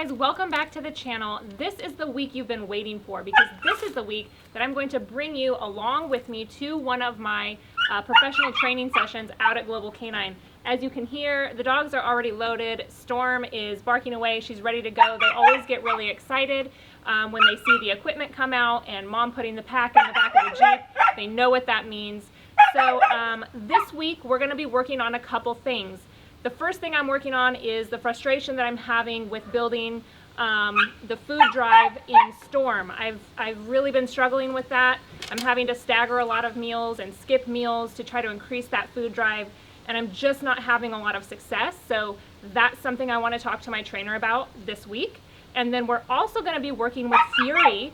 guys, welcome back to the channel. This is the week you've been waiting for, because this is the week that I'm going to bring you along with me to one of my professional training sessions out at Global Canine. As you can hear, the dogs are already loaded. Storm is barking away. She's ready to go. They always get really excited when they see the equipment come out and Mom putting the pack in the back of the Jeep. They know what that means. So this week we're going to be working on a couple things. The first thing I'm working on is the frustration that I'm having with building the food drive in Storm. I've really been struggling with that. I'm having to stagger a lot of meals and skip meals to try to increase that food drive, and I'm just not having a lot of success. So that's something I want to talk to my trainer about this week. And then we're also going to be working with Fury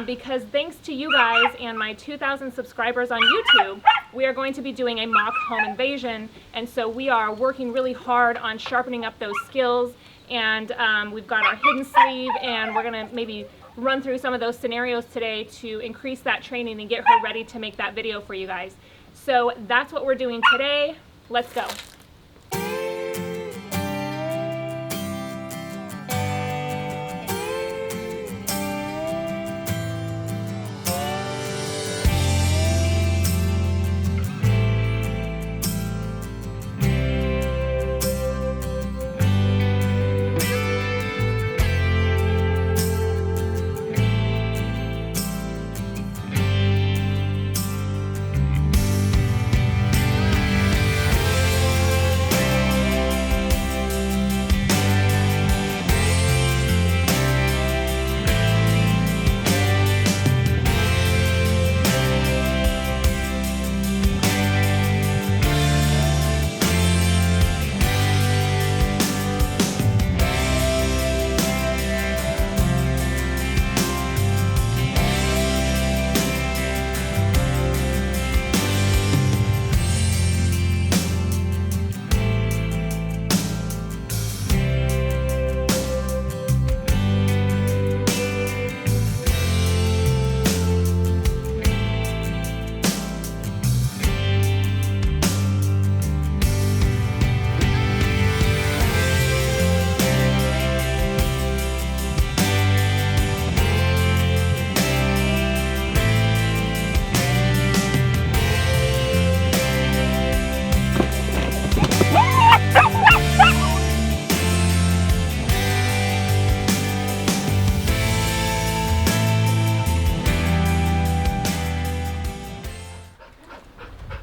because thanks to you guys and my 2,000 subscribers on YouTube, we are going to be doing a mock home invasion. And so we are working really hard on sharpening up those skills. And we've got our hidden sleeve, and we're going to maybe run through some of those scenarios today to increase that training and get her ready to make that video for you guys. So that's what we're doing today. Let's go.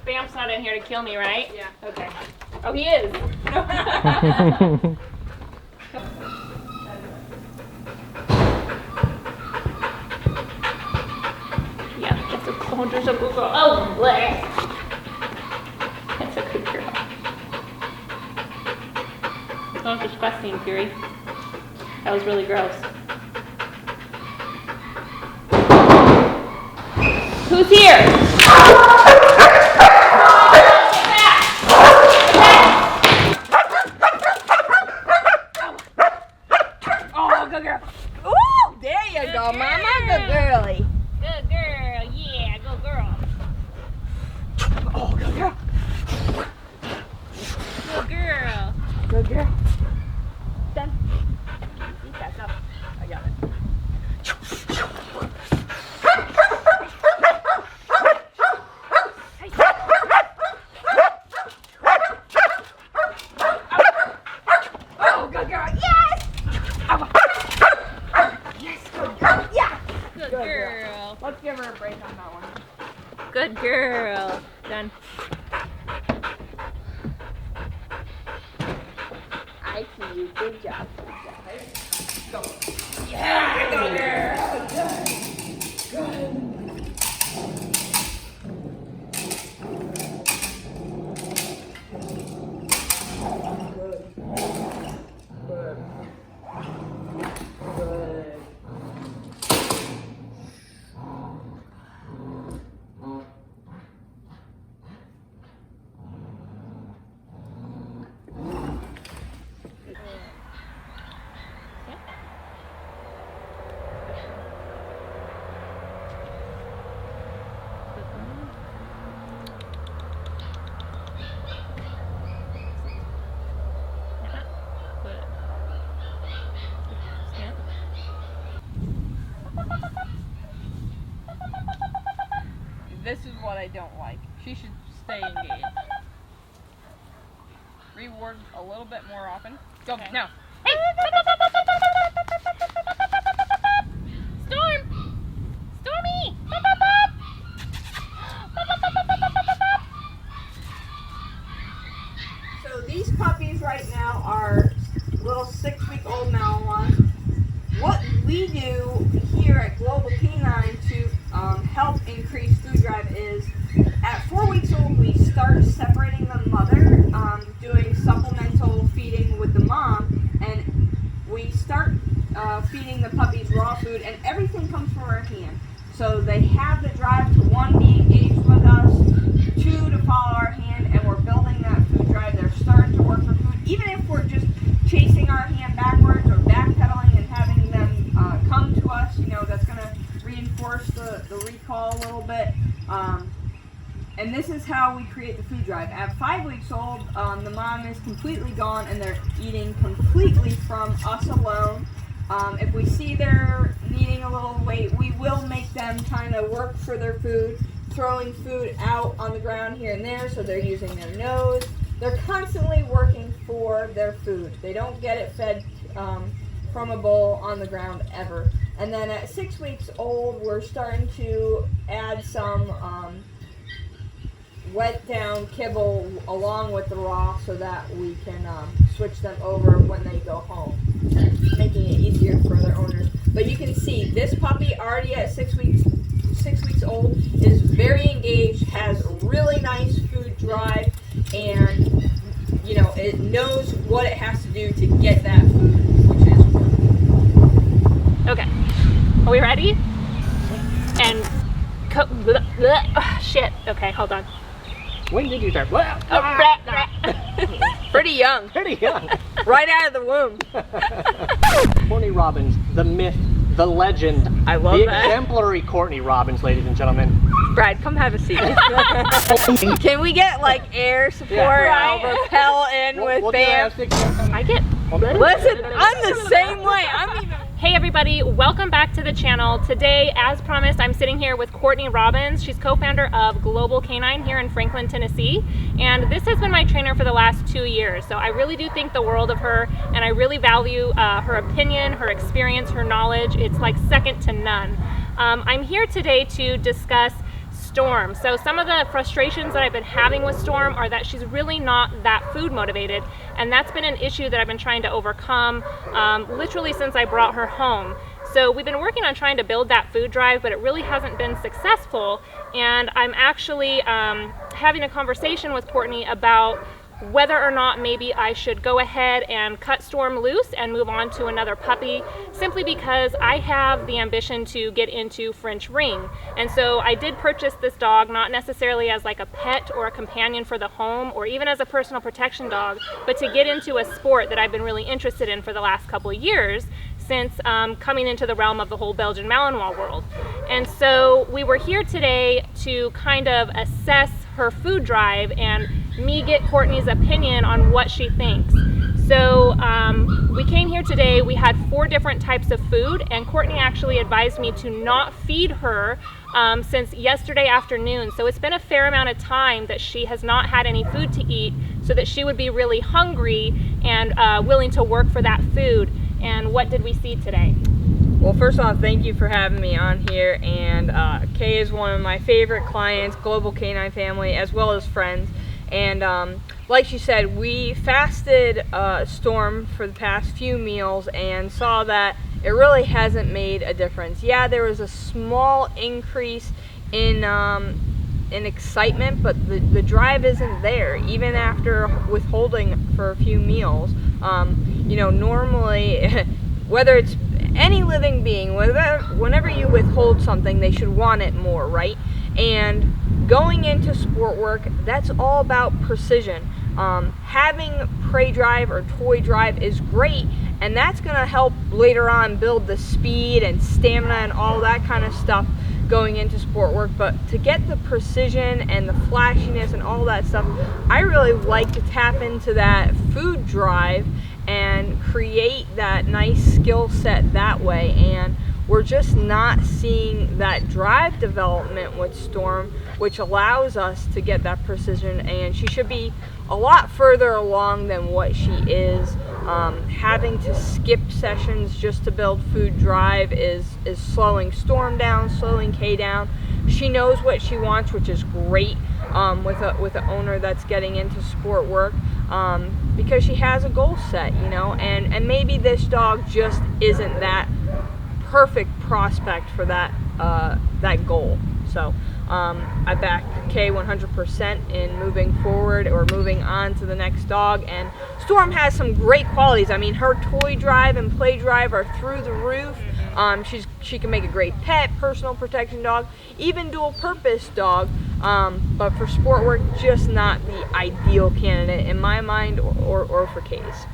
Bam's not in here to kill me, right? Yeah. Okay. Oh, he is. Yeah, that's a good girl. Oh, bleh. That's a good girl. That was disgusting, Fury. That was really gross. Who's here? Good girl. Ooh, there you go, Mama. Good girlie. Good girl. Yeah, good girl. Oh, good girl. Good girl. Good girl. Done. Easy, back up. I got it. Oh, good girl. Yes! Yes, good girl. Yeah. Good girl. Let's give her a break on that one. Good girl. Done. I see you. Good job. Good job. Go. Yeah, good girl. Good. Good. this is what I don't like. She should stay engaged. Reward a little bit more often. Go, Okay. now. Hey! Storm! Stormy! So these puppies right now are little 6-week-old Malinois. What we do here at Global Canine to help increase food drive is at 4 weeks old we start separating the mother, doing supplemental feeding with the mom, and we start feeding the puppies raw food, and everything comes from our hand. So they have the drive to, 1, be engaged with us, 2, to follow our hand, and we're building that food drive. They're starting to work for food, even if we're just chasing our hand backwards or backpedaling and having them come to us. You know, that's going to reinforce the recall a little bit. And this is how we create the food drive. At 5 weeks old, the mom is completely gone and they're eating completely from us alone. If we see they're needing a little weight, we will make them kind of work for their food, throwing food out on the ground here and there, so they're using their nose. They're constantly working for their food. They don't get it fed from a bowl on the ground ever. And then at 6 weeks old, we're starting to add some wet down kibble along with the raw so that we can switch them over when they go home, making it easier for their owners. But you can see this puppy already at 6 weeks old is very engaged, has really nice food drive, and you know, it knows what it has to do to get that food, which is work. Okay. Are we ready? And shit. Okay, hold on. When did you start? Pretty young. Pretty young. Right out of the womb. Courtney Robbins, the myth, the legend. I love the that. exemplary Courtney Robbins, ladies and gentlemen. Brad, come have a seat. Can we get like air support? Yeah. I'll rappel in with do Bam. I get. Listen, I'm the same way. I'm even. Hey everybody, welcome back to the channel. Today, as promised, I'm sitting here with Courtney Robbins. She's co-founder of Global Canine here in Franklin, Tennessee. And this has been my trainer for the last 2 years. So I really do think the world of her, and I really value her opinion, her experience, her knowledge. It's like second to none. I'm here today to discuss Storm. So some of the frustrations that I've been having with Storm are that she's really not that food motivated, and that's been an issue that I've been trying to overcome literally since I brought her home. So we've been working on trying to build that food drive, but it really hasn't been successful, and I'm actually having a conversation with Courtney about whether or not maybe I should go ahead and cut Storm loose and move on to another puppy, simply because I have the ambition to get into French ring. And so I did purchase this dog not necessarily as like a pet or a companion for the home or even as a personal protection dog, but to get into a sport that I've been really interested in for the last couple of years, since coming into the realm of the whole Belgian Malinois world. And so we were here today to kind of assess her food drive and me get Courtney's opinion on what she thinks. So we came here today, we had 4 different types of food, and Courtney actually advised me to not feed her since yesterday afternoon. So it's been a fair amount of time that she has not had any food to eat, so that she would be really hungry and willing to work for that food. And what did we see today? Well, first off, thank you for having me on here. And Kay is one of my favorite clients, Global Canine family, as well as friends. And like she said, we fasted Storm for the past few meals and saw that it really hasn't made a difference. Yeah, there was a small increase in excitement, but the drive isn't there, even after withholding for a few meals. You know, normally, whether it's any living being, whenever you withhold something, they should want it more, right? And going into sport work, that's all about precision. Having prey drive or toy drive is great, and that's going to help later on build the speed and stamina and all that kind of stuff going into sport work. But to get the precision and the flashiness and all that stuff, I really like to tap into that food drive and create that nice skill set that way. And we're just not seeing that drive development with Storm, which allows us to get that precision, and she should be a lot further along than what she is. Having to skip sessions just to build food drive is slowing Storm down, slowing Kay down. She knows what she wants, which is great with an owner that's getting into sport work, because she has a goal set, you know, and maybe this dog just isn't that perfect prospect for that goal. So I back Kay 100% in moving forward or moving on to the next dog. And Storm has some great qualities. I mean, her toy drive and play drive are through the roof. She can make a great pet, personal protection dog, even dual purpose dog. But for sport work, just not the ideal candidate in my mind or for Kay's.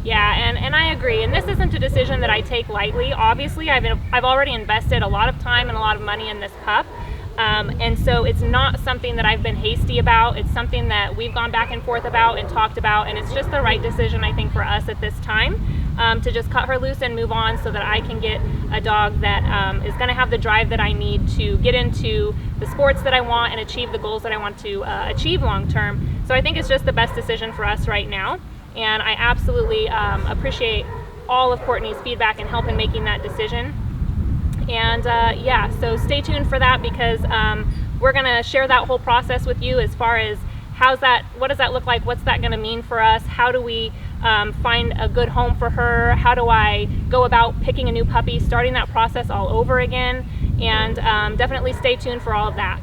Yeah, and I agree. And this isn't a decision that I take lightly. Obviously, I've already invested a lot of time and a lot of money in this pup. And so it's not something that I've been hasty about. It's something that we've gone back and forth about and talked about, and it's just the right decision, I think, for us at this time, to just cut her loose and move on so that I can get a dog that is going to have the drive that I need to get into the sports that I want and achieve the goals that I want to achieve long term. So I think it's just the best decision for us right now, and I absolutely appreciate all of Courtney's feedback and help in making that decision. And yeah, so stay tuned for that, because we're going to share that whole process with you as far as what does that look like, what's that going to mean for us, how do we find a good home for her, how do I go about picking a new puppy, starting that process all over again, and definitely stay tuned for all of that.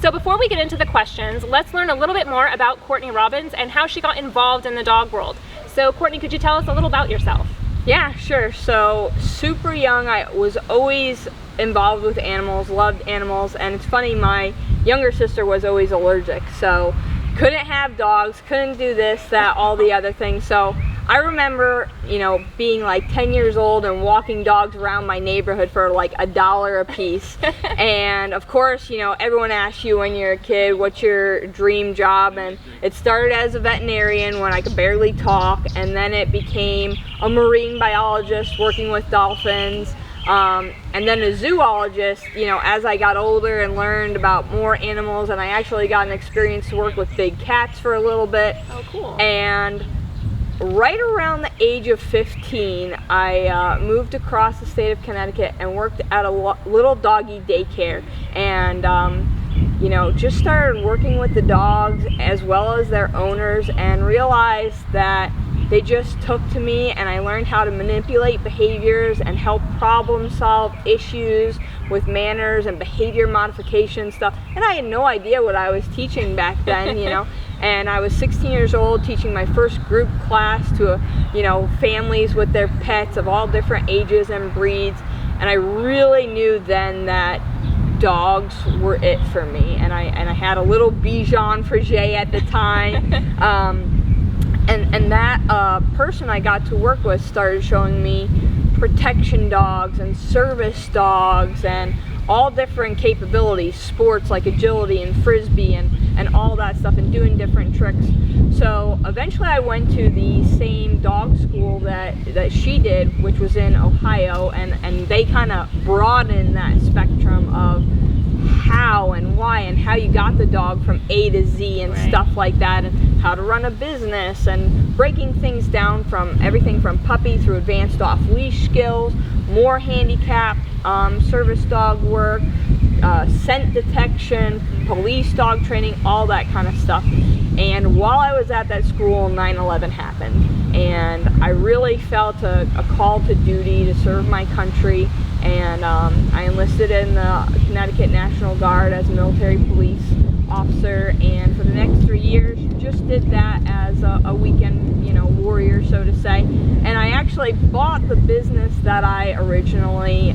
So before we get into the questions, let's learn a little bit more about Courtney Robbins and how she got involved in the dog world. So Courtney, could you tell us a little about yourself? Yeah, sure. So super young, I was always involved with animals, loved animals, and it's funny, my younger sister was always allergic, so couldn't have dogs, couldn't do this, that, all the other things. So I remember, you know, being like 10 years old and walking dogs around my neighborhood for like $1 a piece. And of course, you know, everyone asks you when you're a kid, what's your dream job? And it started as a veterinarian when I could barely talk, and then it became a marine biologist working with dolphins. And then a zoologist, you know, as I got older and learned about more animals, and I actually got an experience to work with big cats for a little bit. Oh, cool. And right around the age of 15, I moved across the state of Connecticut and worked at a little doggy daycare, and you know, just started working with the dogs as well as their owners, and realized that they just took to me, and I learned how to manipulate behaviors and help problem solve issues with manners and behavior modification stuff. And I had no idea what I was teaching back then, you know. And I was 16 years old teaching my first group class to, you know, families with their pets of all different ages and breeds. And I really knew then that dogs were it for me. And I had a little Bichon Frigé at the time. And that person I got to work with started showing me protection dogs and service dogs and all different capabilities, sports like agility and frisbee and all that stuff, and doing different tricks. So eventually I went to the same dog school that she did, which was in Ohio, and they kind of broadened that spectrum of how and why and how you got the dog from A to Z and stuff like that, and how to run a business, and breaking things down from everything from puppy through advanced off-leash skills, more handicap, service dog work, scent detection, police dog training, all that kind of stuff. And while I was at that school, 9/11 happened, and I really felt a call to duty to serve my country, and I enlisted in the Connecticut National Guard as a military police officer, and for the next 3 years just did that as a weekend, you know, warrior, so to say. And I actually bought the business that I originally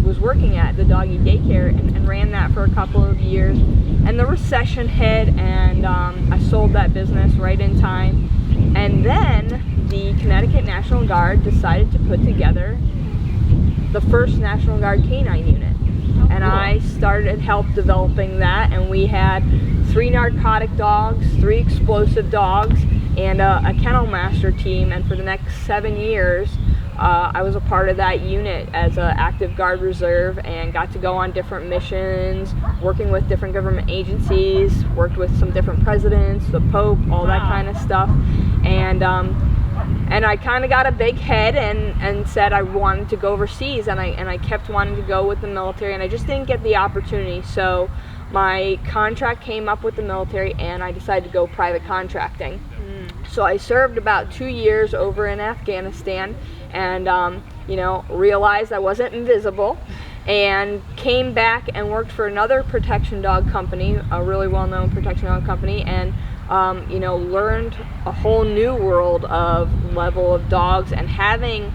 was working at, the doggy daycare, and ran that for a couple of years. And the recession hit, and I sold that business right in time. And then the Connecticut National Guard decided to put together the first National Guard canine unit. And I started help developing that, and we had 3 narcotic dogs, 3 explosive dogs, and a kennel master team. And for the next 7 years, I was a part of that unit as an active guard reserve and got to go on different missions, working with different government agencies, worked with some different presidents, the Pope, all that kind of stuff. And I kind of got a big head and said I wanted to go overseas, and I kept wanting to go with the military, and I just didn't get the opportunity. So my contract came up with the military, and I decided to go private contracting. So I served about 2 years over in Afghanistan, and realized I wasn't invisible, and came back and worked for another protection dog company, a really well-known protection dog company, and learned a whole new world of level of dogs, and having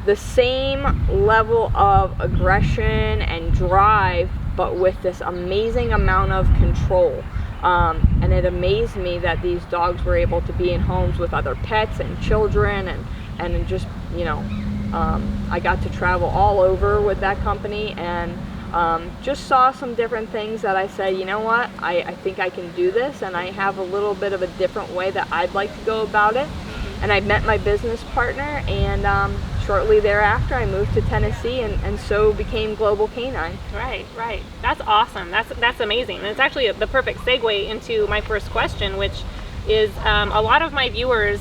the same level of aggression and drive, but with this amazing amount of control. And it amazed me that these dogs were able to be in homes with other pets and children, and just, I got to travel all over with that company, and just saw some different things that I said, you know what, I think I can do this, and I have a little bit of a different way that I'd like to go about it. And I met my business partner, and shortly thereafter I moved to Tennessee, and so became Global Canine. Right. That's awesome. That's amazing. And it's actually the perfect segue into my first question, which is a lot of my viewers,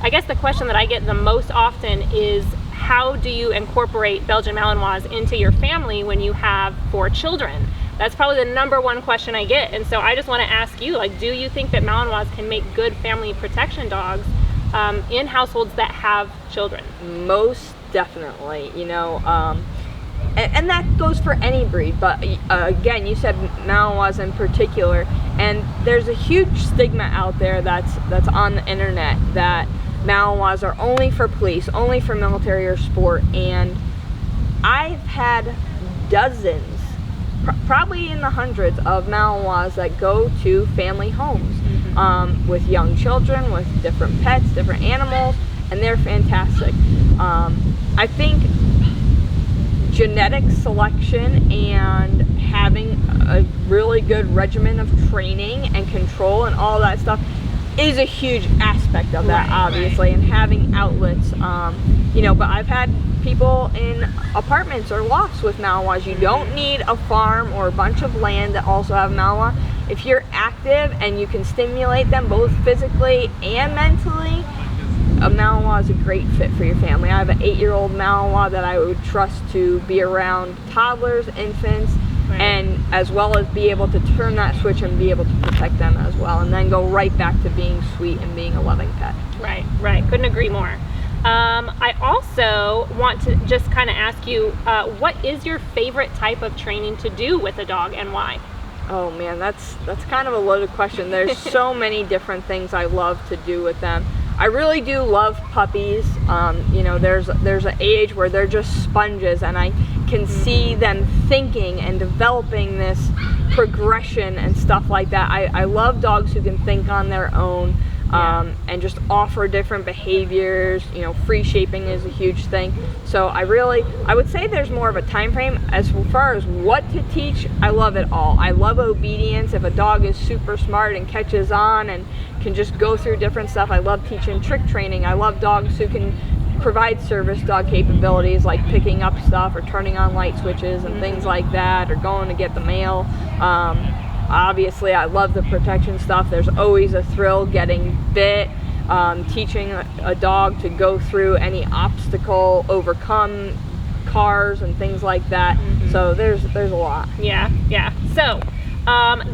I guess the question that I get the most often is, how do you incorporate Belgian Malinois into your family when you have 4 children? That's probably the #1 question I get. And so I just want to ask you, do you think that Malinois can make good family protection dogs in households that have children? Most definitely, and that goes for any breed, but again, you said Malinois in particular, and there's a huge stigma out there that's on the internet that Malinois are only for police, only for military or sport, and I've had dozens, probably in the hundreds of Malinois that go to family homes with young children, with different pets, different animals, and they're fantastic. I think genetic selection and having a really good regimen of training and control and all that stuff is a huge aspect of that, obviously, and having outlets, but I've had people in apartments or lofts with Malinois. You don't need a farm or a bunch of land that also have Malinois. If you're active and you can stimulate them both physically and mentally, a Malinois is a great fit for your family. I have an 8-year-old Malinois that I would trust to be around toddlers, infants, and as well as be able to turn that switch and be able to protect them as well, and then go right back to being sweet and being a loving pet. Right. Couldn't agree more. I also want to just kind of ask you, what is your favorite type of training to do with a dog, and why? Oh man, that's kind of a loaded question. There's so many different things I love to do with them. I really do love puppies. There's an age where they're just sponges, and I can see them thinking and developing this progression and stuff like that. I love dogs who can think on their own, and just offer different behaviors. Free shaping is a huge thing. So I would say there's more of a time frame. As far as what to teach, I love it all. I love obedience. If a dog is super smart and catches on and can just go through different stuff, I love teaching trick training. I love dogs who can provide service dog capabilities, like picking up stuff or turning on light switches and things like that, or going to get the mail. Obviously, I love the protection stuff. There's always a thrill getting bit, teaching a dog to go through any obstacle, overcome cars and things like that. So there's a lot. Yeah. So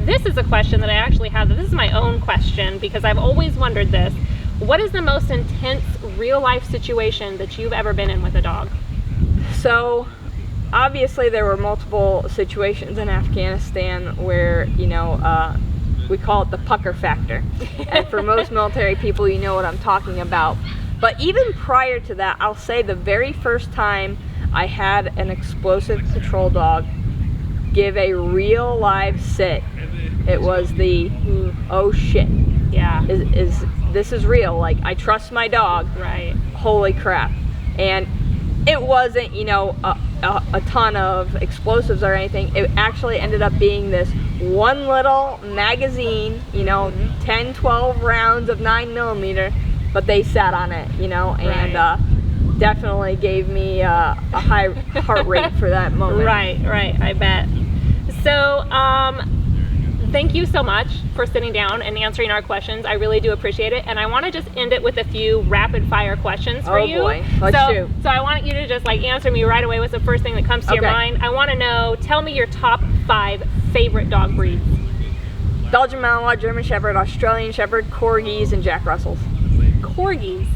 this is a question that I actually have. This is my own question, because I've always wondered this. What is the most intense real-life situation that you've ever been in with a dog? So obviously there were multiple situations in Afghanistan where, we call it the pucker factor. And for most military people, you know what I'm talking about. But even prior to that, I'll say the very first time I had an explosive patrol dog give a real live sit, it was the, oh shit. Yeah. This is real. Like, I trust my dog. Right. Holy crap. And it wasn't, a ton of explosives or anything. It actually ended up being this one little magazine, 10, 12 rounds of 9mm, but they sat on it, and definitely gave me a high heart rate for that moment. Right, I bet. So, thank you so much for sitting down and answering our questions. I really do appreciate it. And I want to just end it with a few rapid fire questions for you. Oh boy, let's shoot. So I want you to just like answer me right away. What's the first thing that comes to your mind? I want to know, tell me your top 5 favorite dog breeds. Belgian Malinois, German Shepherd, Australian Shepherd, Corgis, and Jack Russells. Corgis.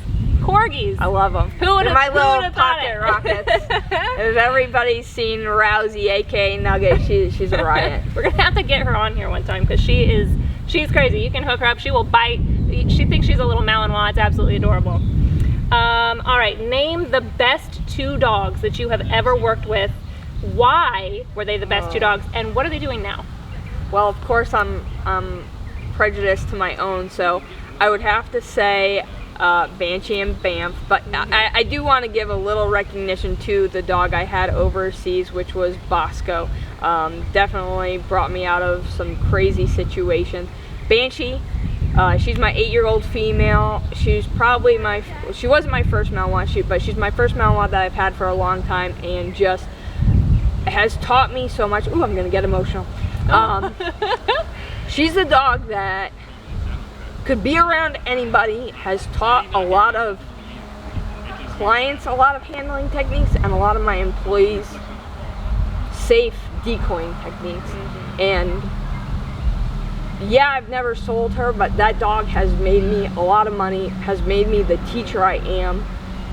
I love them. Who would have my little thought pocket it? rockets. If everybody's seen Rousey, aka Nugget, she's a riot. We're gonna have to get her on here one time because she's crazy. You can hook her up. She will bite. She thinks she's a little Malinois. It's absolutely adorable. All right, name the best 2 dogs that you have ever worked with. Why were they the best 2 dogs, and what are they doing now? Well, of course I'm prejudiced to my own, so I would have to say Banshee and Banff, but I do want to give a little recognition to the dog I had overseas, which was Bosco. Definitely brought me out of some crazy situations. Banshee, she's my 8-year-old female. She's probably she wasn't my first Malinois, but she's my first Malinois that I've had for a long time, and just has taught me so much. Ooh, I'm gonna get emotional. She's a dog that could be around anybody, has taught a lot of clients a lot of handling techniques, and a lot of my employees safe decoying techniques. And yeah, I've never sold her, but that dog has made me a lot of money, has made me the teacher I am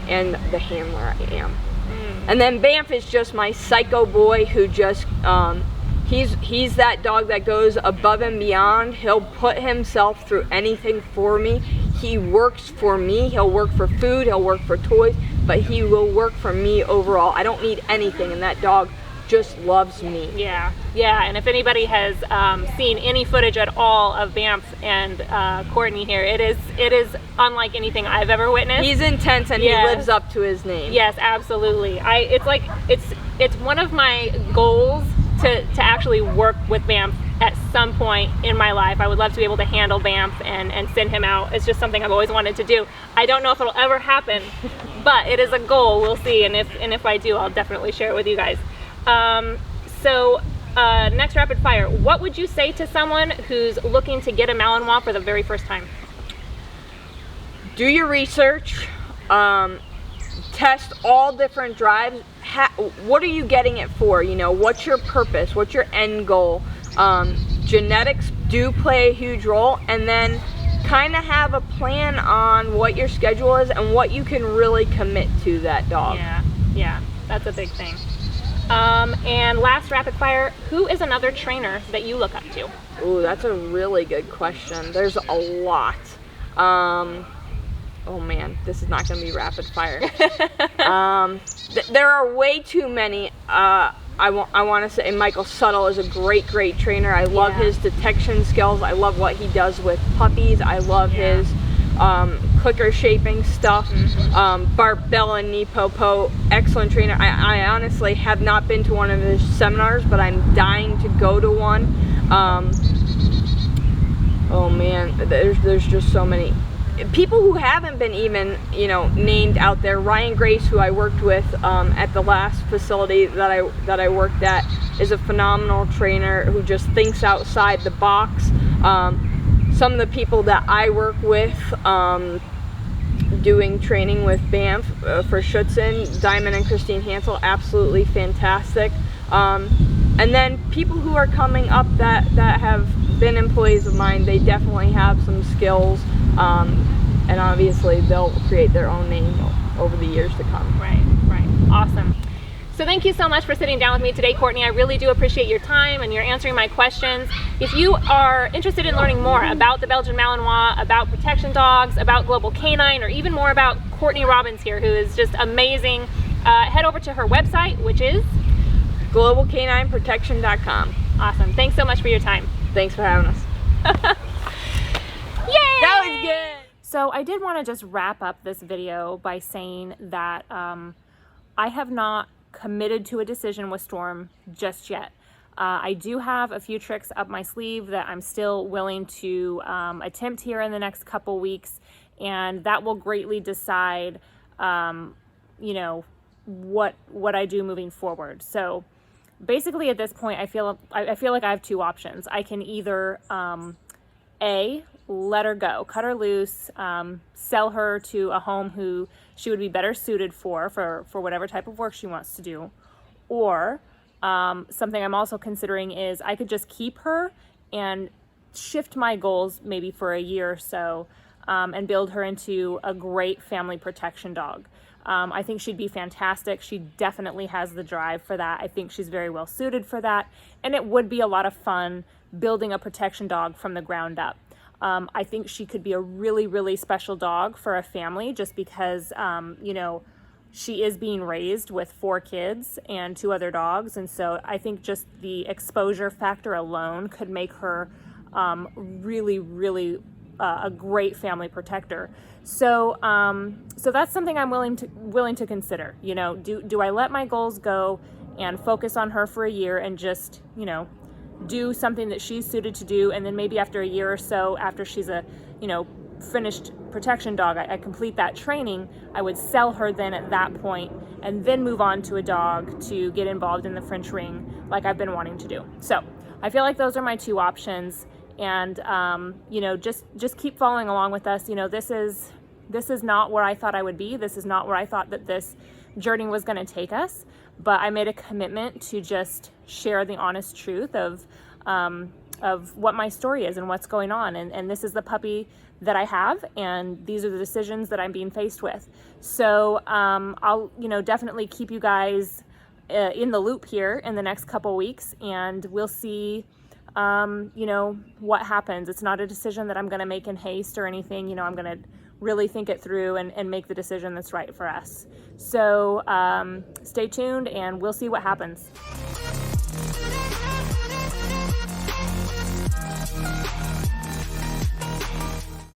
and the handler I am. And then Banff is just my psycho boy who just he's that dog that goes above and beyond. He'll put himself through anything for me. He works for me. He'll work for food, he'll work for toys, but he will work for me overall. I don't need anything, and that dog just loves me. Yeah, and if anybody has seen any footage at all of Banff and Courtney here, it is unlike anything I've ever witnessed. He's intense, and he lives up to his name. Yes, absolutely. It's one of my goals to actually work with Banff at some point in my life. I would love to be able to handle Banff and send him out. It's just something I've always wanted to do. I don't know if it'll ever happen, but it is a goal. We'll see, and if I do, I'll definitely share it with you guys. Next rapid fire. What would you say to someone who's looking to get a Malinois for the very first time? Do your research. Test all different drives. What are you getting it for? You know, what's your purpose? What's your end goal? Genetics do play a huge role, and then kind of have a plan on what your schedule is and what you can really commit to that dog. Yeah, that's a big thing. And last rapid fire, who is another trainer that you look up to? Ooh, that's a really good question. There's a lot. Oh man, this is not going to be rapid fire. There are way too many. I want to say Michael Suttle is a great trainer. I love his detection skills. I love what he does with puppies. I love his clicker shaping stuff. Bart Bell and Nipopo, excellent trainer. I honestly have not been to one of his seminars, but I'm dying to go to one. Oh man, there's just so many people who haven't been even, named out there. Ryan Grace, who I worked with at the last facility that I worked at, is a phenomenal trainer who just thinks outside the box. Some of the people that I work with doing training with Banff for Schutzen, Diamond and Christine Hansel, absolutely fantastic. And then people who are coming up that have been employees of mine, they definitely have some skills, and obviously they'll create their own name over the years to come. Right. Awesome. So thank you so much for sitting down with me today, Courtney. I really do appreciate your time and your answering my questions. If you are interested in learning more about the Belgian Malinois, about protection dogs, about Global Canine, or even more about Courtney Robbins here, who is just amazing, head over to her website, which is globalcanineprotection.com. Awesome. Thanks so much for your time. Thanks for having us. Yay! That was good. So I did want to just wrap up this video by saying that I have not committed to a decision with Storm just yet. I do have a few tricks up my sleeve that I'm still willing to attempt here in the next couple weeks, and that will greatly decide you know, what I do moving forward. So basically at this point, I feel like I have two options. I can either A, let her go, cut her loose, sell her to a home who she would be better suited for whatever type of work she wants to do. Or something I'm also considering is I could just keep her and shift my goals maybe for a year or so, and build her into a great family protection dog. I think she'd be fantastic. She definitely has the drive for that. I think she's very well suited for that. And it would be a lot of fun building a protection dog from the ground up. I think she could be a really, really special dog for a family just because, you know, she is being raised with 4 kids and 2 other dogs. And so I think just the exposure factor alone could make her really, really a great family protector. So so that's something I'm willing to consider. You know, do I let my goals go and focus on her for a year and just, you know, do something that she's suited to do, and then maybe after a year or so, after she's a, you know, finished protection dog, I complete that training, I would sell her then at that point and then move on to a dog to get involved in the French ring like I've been wanting to do. So I feel like those are my two options. And, you know, just keep following along with us. You know, this is not where I thought I would be. This is not where I thought that this journey was going to take us. But I made a commitment to just share the honest truth of what my story is and what's going on. And this is the puppy that I have, and these are the decisions that I'm being faced with. So I'll, you know, definitely keep you guys in the loop here in the next couple weeks, and we'll see, you know, what happens. It's not a decision that I'm going to make in haste or anything. You know, I'm going to really think it through and make the decision that's right for us. So stay tuned, and we'll see what happens.